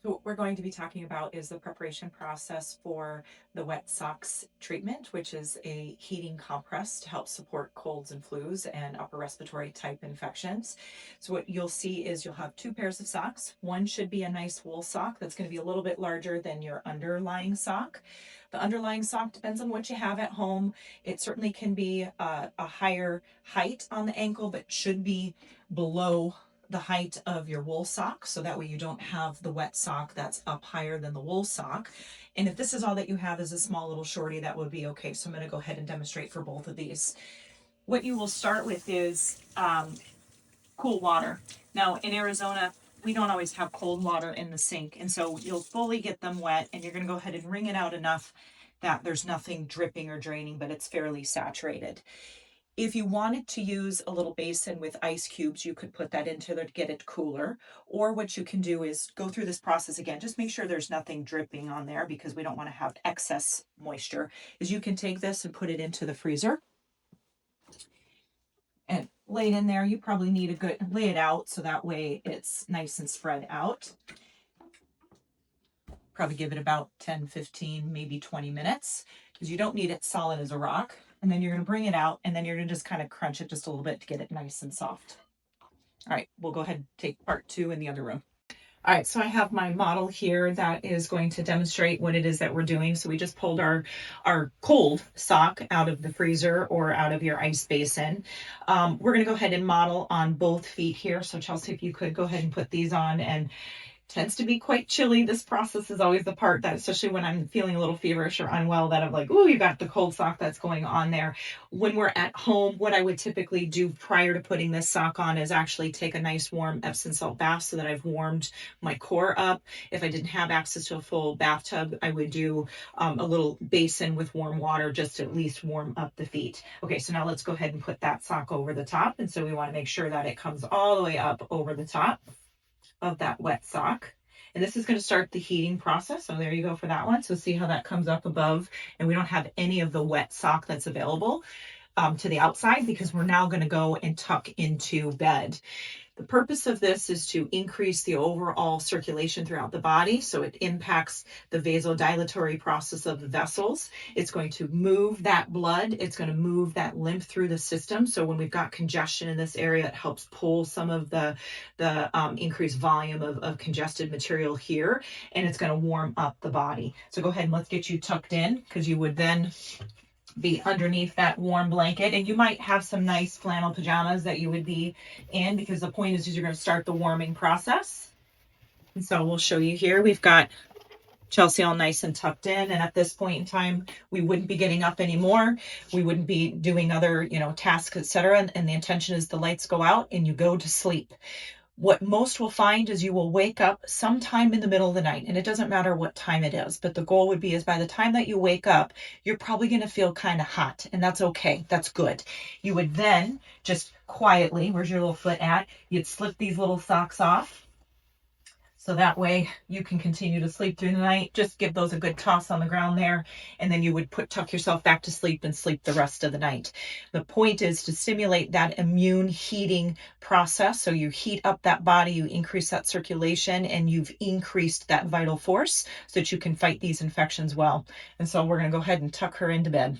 So what we're going to be talking about is the preparation process for the wet socks treatment, which is a heating compress to help support colds and flus and upper respiratory type infections. So what you'll see is you'll have two pairs of socks. One should be a nice wool sock that's going to be a little bit larger than your underlying sock. The underlying sock depends on what you have at home. It certainly can be a higher height on the ankle, but should be below the height of your wool sock, so that way you don't have the wet sock that's up higher than the wool sock. And if this is all that you have is a small little shorty, that would be okay. So I'm going to go ahead and demonstrate for both of these. What you will start with is cool water. Now in Arizona, we don't always have cold water in the sink, and so you'll fully get them wet, and you're going to go ahead and wring it out enough that there's nothing dripping or draining, but it's fairly saturated. If you wanted to use a little basin with ice cubes, you could put that into there to get it cooler. Or what you can do is go through this process again. Just make sure there's nothing dripping on there because we don't want to have excess moisture. Is you can take this and put it into the freezer and lay it in there. You probably need a good, lay it out so that way it's nice and spread out. Probably give it about 10, 15, maybe 20 minutes because you don't need it solid as a rock. And then you're going to bring it out, and then you're going to just kind of crunch it just a little bit to get it nice and soft. All right, we'll go ahead and take part two in the other room. All right, so I have my model here that is going to demonstrate what it is that we're doing. So we just pulled our cold sock out of the freezer or out of your ice basin. We're going to go ahead and model on both feet here. So Chelsea, if you could go ahead and put these on, and tends to be quite chilly. This process is always the part that, especially when I'm feeling a little feverish or unwell, that I'm like, oh, you got the cold sock that's going on there. When we're at home, what I would typically do prior to putting this sock on is actually take a nice warm Epsom salt bath so that I've warmed my core up. If I didn't have access to a full bathtub, I would do a little basin with warm water just to at least warm up the feet. Okay, so now let's go ahead and put that sock over the top. And so we want to make sure that it comes all the way up over the top of that wet sock. And this is going to start the heating process. So there you go for that one. So see how that comes up above, and we don't have any of the wet sock that's available to the outside because we're now going to go and tuck into bed. The purpose of this is to increase the overall circulation throughout the body, so it impacts the vasodilatory process of the vessels. It's going to move that blood. It's going to move that lymph through the system. So when we've got congestion in this area, it helps pull some of the increased volume of congested material here, and it's going to warm up the body. So go ahead and let's get you tucked in, because you would then be underneath that warm blanket, and you might have some nice flannel pajamas that you would be in, because the point is you're going to start the warming process. And so we'll show you here. We've got Chelsea all nice and tucked in, and at this point in time we wouldn't be getting up anymore. We wouldn't be doing other tasks, etc. And the intention is the lights go out and you go to sleep. What most will find is you will wake up sometime in the middle of the night, and it doesn't matter what time it is, but the goal would be is by the time that you wake up, you're probably going to feel kind of hot, and that's okay. That's good. You would then just quietly, where's your little foot at? You'd slip these little socks off. So that way you can continue to sleep through the night. Just give those a good toss on the ground there, and then you would tuck yourself back to sleep and sleep the rest of the night. The point is to stimulate that immune heating process. So you heat up that body, you increase that circulation, and you've increased that vital force so that you can fight these infections well. And so we're going to go ahead and tuck her into bed.